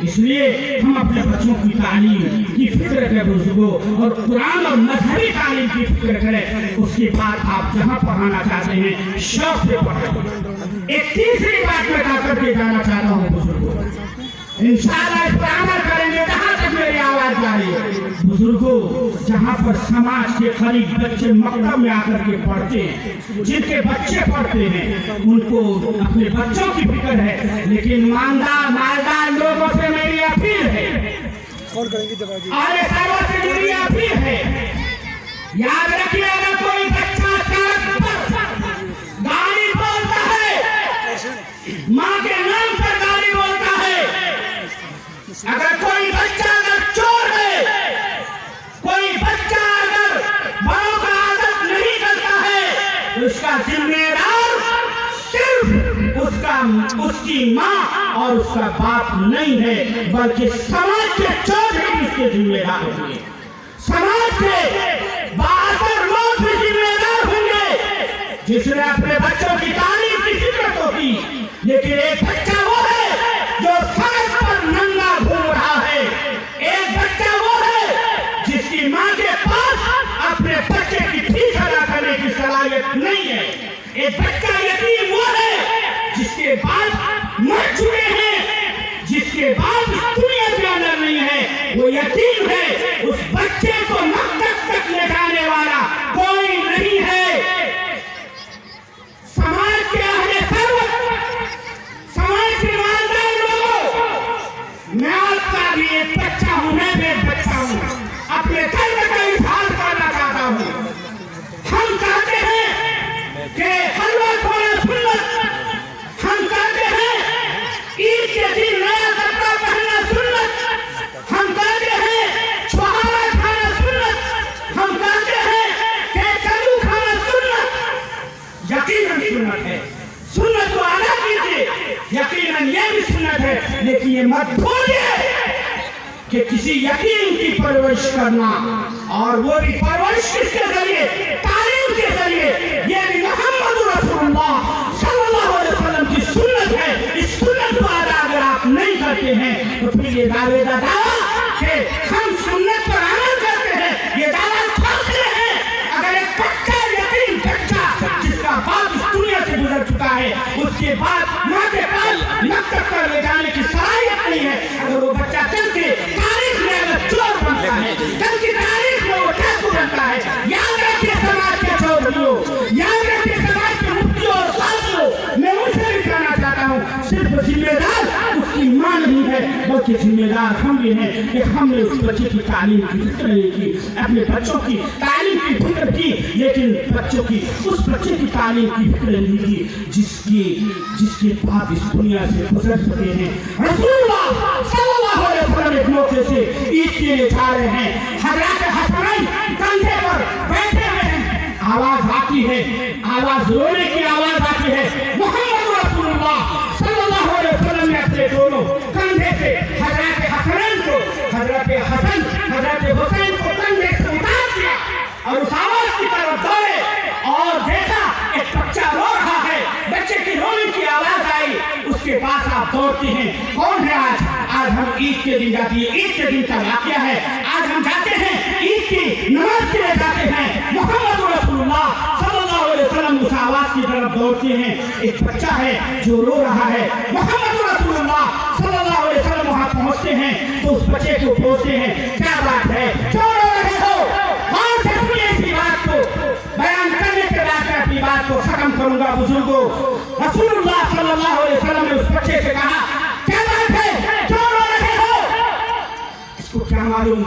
اس لیے ہم اپنے بچوں کی تعلیم کی فکر کریں بزرگوں، اور قرآن اور مذہبی تعلیم کی فکر کریں۔ اس کے بعد آپ جہاں پڑھانا چاہتے ہیں شوق سے پڑھیں۔ ایک تیسری بات میں کر کے جانا چاہتا ہوں بزرگوں، انشاءاللہ اس پر عمل کریں گے جہاں تک میری آواز جا رہی ہے۔ بزرگوں، جہاں پر سماج کے قریب بچے مکتب میں آ کر کے پڑھتے ہیں، جن کے بچے پڑھتے ہیں ان کو اپنے بچوں کی فکر ہے، لیکن مالدار لوگوں سے میری اپیل ہے، صاحبوں سے میری اپیل ہے، یاد رکھیے اگر کوئی بچہ سڑک پر گالی بولتا ہے، ماں کے نام پر گالی بولتا ہے، اگر کوئی بچہ اگر چور ہے، کوئی بچہ اگر بڑوں کا عادت نہیں کرتا ہے، اس کا ذمہ دار صرف اس کی ماں اور اس کا باپ نہیں ہے، بلکہ سماج کے چودھری اس کے ذمہ دار ہوں گے، سماج کے بااثر لوگ بھی ذمہ دار ہوں گے، جس نے اپنے بچوں کی تعلیم کی فکر تو کی، لیکن ایک بچہ وہ ہے جو سڑک پر ننگا گھوم رہا ہے، ایک بچہ وہ ہے جس کی ماں کے پاس اپنے بچے کی فیس ادا کرنے کی صلاحیت نہیں ہے، ایک بچہ یتیم وہ ہے جس کے باپ مر چکے ہیں، جس کے باپ اس دنیا کے اندر نہیں ہے، وہ یتیم ہے، اس بچے کو مکتب تک لے جانے والا کوئی نہیں ہے۔ سماج کے اہل ثروت، سماج کے مالدار لوگوں، میں آپ کا بھی ایک بچہ ہوں، میں بھی ایک بچہ ہوں، اپنے درد کا اظہار کرنا چاہتا ہوں۔ ہم چاہتے ہیں کہ ہر यकीनन ये भी सुन्नत है, लेकिन ये मत भूलिए कि किसी यकीन की परवरिश करना, और वो भी परवरिश किसके जरिए, तालीम के जरिए। ये भी मोहम्मद रसूलुल्लाह सल्लल्लाहु अलैहि वसल्लम की सुन्नत है। इस सुन्नत को अदा अगर आप नहीं करते हैं तो फिर ये दावे का दावा कि हम सुन्नत पर अमल करते हैं, ये दावा ठोकते हैं। अगर एक पक्का यकीन कच्चा जिसका बाप इस दुनिया से गुजर चुका है, उसके बाद माँ के पास मकतब पर ले जाने की सलाहियत नहीं है, अगर वो बच्चा कल के तारीख में अगर चोर बनता है, कल की तारीख में वो डाकू बनता है, याद रखिए समाज के चौधरियों, याद रखिए समाज के मुफ्तियों और साथियों, मैं उनसे भी कहना चाहता हूँ, सिर्फ जिम्मेदार उसकी माँ नहीं है, बल्कि जिम्मेदार हम भी हैं कि हमने उस बच्चे की तालीम की फिक्र नहीं की, अपने बच्चों की तालीम की फिक्र की, लेकिन बच्चों की उस बच्चे की तालीम की फिक्र नहीं की जिसके बाप इस दुनिया से गुजर चुके हैं। रसूलुल्लाह सल्लल्लाहु अलैहि वसल्लम एक मौके से ईद के लिए जा रहे हैं, हजरत हसनैन कंधे पर बैठे हुए हैं, आवाज आती है, आवाज रोने की आवाज आती है। मोहम्मद रसूलुल्लाह सल्लल्लाहु अलैहि वसल्लम ने अपने दोनों कंधे से हजरत हसनैन को, हजरत हसन हजरत हुसैन को कंधे से उतार दिया और उस आवाज की तरफ दौड़े और देखा एक बच्चा रो रहा है। बच्चे की रोने की आवाज आई, उसके पास आप दौड़ते हैं, कौन है आज हम ईद के दिन जाते हैं, ईद के दिन का वाकया है, आज हम जाते हैं ईद की नमाज के लिए जाते हैं। मोहम्मद रसूलुल्लाह सल्लल्लाहु अलैहि वसल्लम उस आवाज की तरफ दौड़ते हैं, एक बच्चा है जो रो रहा है। मोहम्मद रसूलुल्लाह सल्लल्लाहु अलैहि वसल्लम वहां पहुंचते हैं तो उस बच्चे को पूछते हैं, क्या बात है, क्यों रो रहे हो, कौन से सुनिए इसी बात को। बयान करने के बाद मैं अपनी बात को खत्म करूंगा। बुजुर्गों, रसूलुल्लाह सल्लल्लाहु अलैहि वसल्लम ने उस बच्चे से कहा, क्या बात है, क्यों रो रहे हो, इसको क्या मालूम,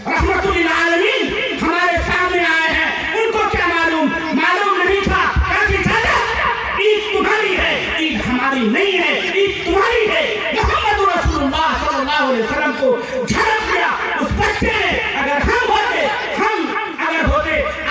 रहमतुल लिल आलमीन हमारे सामने आए हैं, उनको क्या मालूम, मालूम नहीं था। ईद तुम्हारी है, ईद हमारी नहीं है, ईद तुम्हारी है। मोहम्मद रसूलुल्लाह सल्लल्लाहु अलैहि वसल्लम को झड़प दिया उस बच्चे ने। अगर हम होते,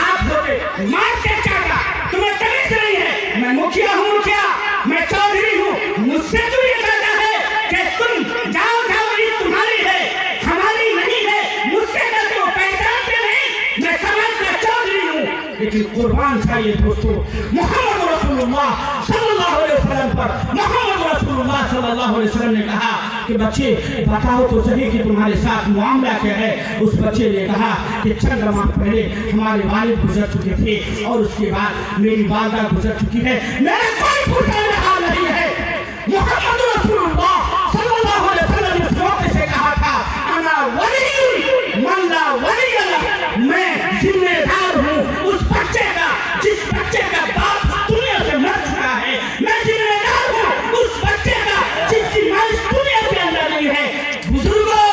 आप होते, मार के चाहता, तुम्हें तमीज नहीं है, मैं मुखिया हूँ, मुखिया मैं चौधरी हूँ, मुझसे तो ये कहता है कि तुम जाओ ईद तुम्हारी है, हमारी नहीं है, मुझसे कहते हो, पहचानते नहीं, मैं समाज का चौधरी हूँ। लेकिन कुर्बान चाहिए दोस्तों मोहम्मद रसूलुल्लाह सल्लल्लाहु अलैहि वसल्लम पर। मोहम्मद रसूलुल्लाह सल्लल्लाहु अलैहि वसल्लम ने कहा कि बच्चे बताओ तो सही कि तुम्हारे साथ मामला क्या है। उस बच्चे ने कहा कि चंद माह पहले हमारे वालिद गुजर चुके थे और उसके बाद मेरी वालिदा गुजर चुकी है, मेरा कोई पूछने वाला नहीं है। मोहम्मद रसूलुल्लाह सल्लल्लाहु अलैहि वसल्लम ने इस मौके से कहा था, अना वली मन ला वली अला, मैं जिम्मेदार हूँ उस बच्चे का जिस बच्चे का बाप दुनिया से मर चुका है, मैं जिम्मेदार हूँ उस बच्चे का जिसकी माँ इस दुनिया के अंदर नहीं है। बुजुर्गों,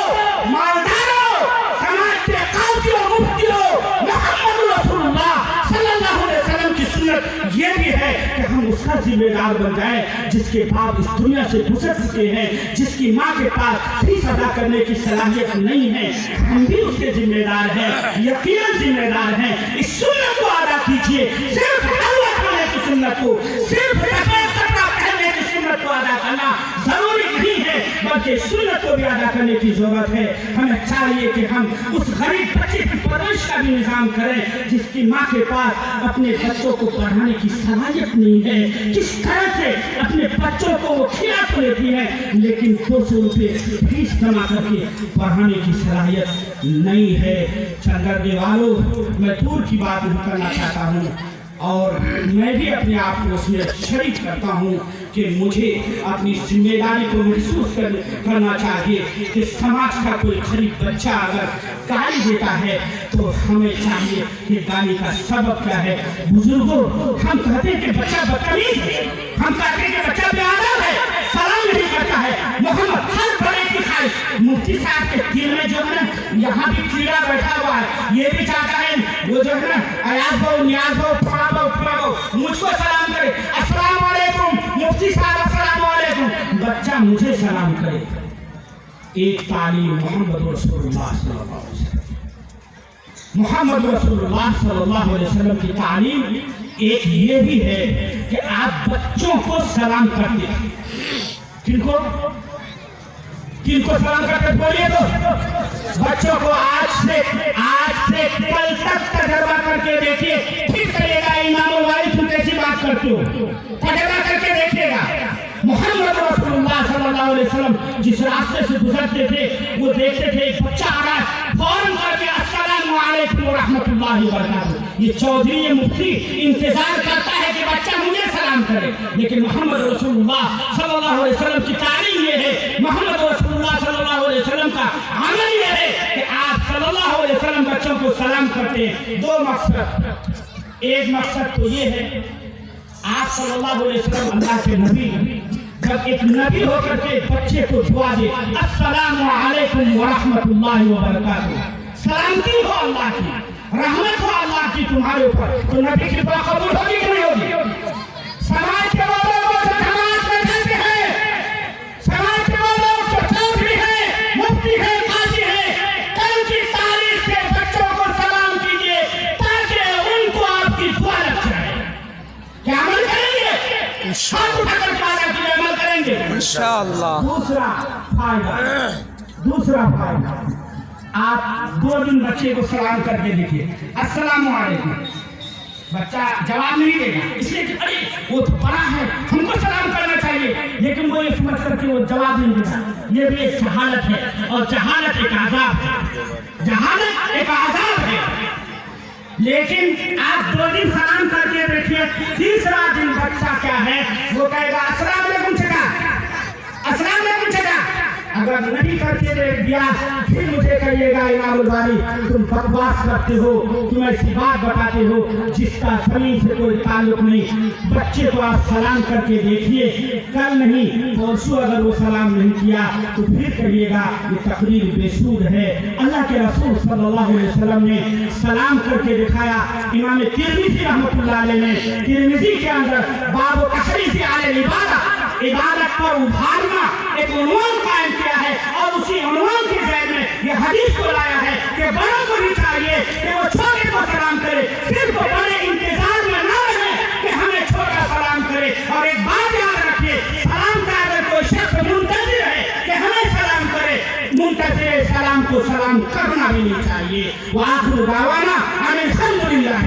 मालदारों, समाज के काजियों, मुफ्तियों, मोहम्मद रसूलुल्लाह सल्लल्लाहु अलैहि वसल्लम की सुन्नत ये भी है कि हम उसका जिम्मेदार बन जाए जिसके बाप इस दुनिया से गुजर चुके हैं, जिसकी माँ के पास फीस अदा करने की सलाहियत नहीं है, हम भी उसके जिम्मेदार हैं, यकीनन जिम्मेदार हैं। इस सुन्नत को अदा कीजिए, सिर्फ तलवा खाने की सुन्नत को, सिर्फ सफेद कपड़ा पहनने की सुन्नत को अदा करना जरूरी नहीं है, बल्कि सुन्नत को भी अदा करने की जरूरत है। हमें चाहिए कि हम उस गरीब बच्चे की परवरिश का भी निजाम करें जिसकी माँ के पास अपने बच्चों को पढ़ाने की सलाहियत नहीं है, किस तरह से अपने बच्चों को वो खिला तो लेती है लेकिन 200 रुपये फीस जमा करके पढ़ाने की सलाहियत नहीं है। चंदरदेव वालों, मैं दूर की बात नहीं करना चाहता हूँ और मैं भी अपने आप को उसमें शरीक करता हूँ कि मुझे अपनी जिम्मेदारी को महसूस करना चाहिए कि समाज का कोई गरीब बच्चा अगर गाली देता है तो हमें चाहिए कि गाली का सबब क्या है। बुजुर्गों, हम कहते हैं कि बच्चा बदतमीज है, हम कहते हैं कि बच्चा बेअदब है, सलाम नहीं करता है। मोहम्मद हर बड़े की ख्वाहिश, मुफ्ती साहब के दिल में जो है ना, यहाँ भी कीड़ा बैठा हुआ है, ये भी चाहता है वो जो है ना अयाज भाव, नियाज भाव, मुझको सलाम करे, अस्सलाम वालेकुम मुफ्ती साहब, अस्सलाम वालेकुम, बच्चा मुझे सलाम करे। एक तालीम मोहम्मद रसूलुल्लाह सल्लल्लाहु अलैहि वसल्लम, मोहम्मद रसूलुल्लाह सल्लल्लाहु अलैहि वसल्लम की तालीम एक ये भी है कि आप बच्चों को सलाम करते हैं। किनको सलाम करते बोलिए तो बच्चों को आज से कल तक तजर्बा करके देखिए, फिर कहिएगा इमाम भाई तुम कैसी बात करते हो। तजर्बा करके देखिएगा। मोहम्मद रसूलुल्लाह सल्लल्लाहु अलैहि वसल्लम जिस रास्ते से गुजरते थे वो देखते थे एक बच्चा आ रहा है, फौरन करके अस्सलामु अलैकुम व रहमतुल्लाहि व बरकातुहू। ये चौधरी ये मुफ्ती इंतजार करता है कि बच्चा मुझे सलाम करे, लेकिन मोहम्मद रसूलुल्लाह सल्लल्लाहु अलैहि वसल्लम की तालीम ये है, मोहम्मद रसूलुल्लाह सल्लल्लाहु अलैहि वसल्लम का अमल ये है कि आप सल्लल्लाहु अलैहि वसल्लम बच्चों को सलाम करते हैं। दो मकसद, एक मकसद तो ये है आप सल्लल्लाहु अलैहि वसल्लम अल्लाह के नबी, जब एक नबी होकर के बच्चे को दुआ दे अस्सलामु अलैकुम व रहमतुल्लाहि व बरकातुहू, सलामती हो अल्लाह की, रहमत हो अल्लाह की तुम्हारे ऊपर, तो नबी की दुआ कबूल होगी कि नहीं होगी। समाज के वो लोग जो समाज में रहते हैं, समाज के वो लोग जो चौधरी है, मुफ्ती है, काजी है, कल की तारीख से बच्चों को सलाम कीजिए ताकि उनको आपकी दुआ लग जाए। क्या अमल करेंगे? हाथ उठाकर पारा कीजिए, अमल करेंगे इंशाअल्लाह। दूसरा फायदा आप 2 दिन बच्चे को सलाम करके देखिए, अस्सलामु अलैकुम। बच्चा जवाब नहीं देगा, इसलिए कि अरे वो तो बड़ा है हमको सलाम करना चाहिए, लेकिन वो ये समझ करके वो जवाब नहीं देगा। ये भी एक जहालत है, और जहालत एक आजाब है, जहालत एक आजाब है। लेकिन आप 2 दिन सलाम करके देखिए, तीसरा दिन बच्चा क्या है वो कहेगा अस्सलाम वालेकुम चचा, अस्सलाम वालेकुम चचा। अगर नहीं करके देख दिया फिर मुझे कहिएगा इमाम वाली तुम बकवास करते हो, तुम ऐसी बात बताते हो जिसका जमीन से कोई ताल्लुक नहीं। बच्चे को आप सलाम करके देखिए, कल नहीं परसों अगर वो सलाम नहीं किया तो फिर कहिएगा ये तकरीर बेसूद है। अल्लाह के रसूल सल्लल्लाहु अलैहि वसल्लम ने सलाम करके दिखाया। इमाम तिरमिज़ी रहमतुल्लाह अलैह ने तिरमिज़ी के अंदर बाब तहरीज़ अल इबादत पर उभारना एक उन्वान कायम किया है, और उसी उन्वान के जैन में ये हदीस को लाया है कि बड़ों को भी चाहिए कि वो छोटे को सलाम करे, सिर्फ बड़े इंतजार में न रहे कि हमें छोटा सलाम करे। और एक बात याद रखिए, सलाम का अगर कोई शख्स मुंतज़िर है कि हमें सलाम करे, मुंतज़िर सलाम को सलाम करना भी नहीं चाहिए। वो आखिर दावाना अनिल हम्दुलिल्लाह।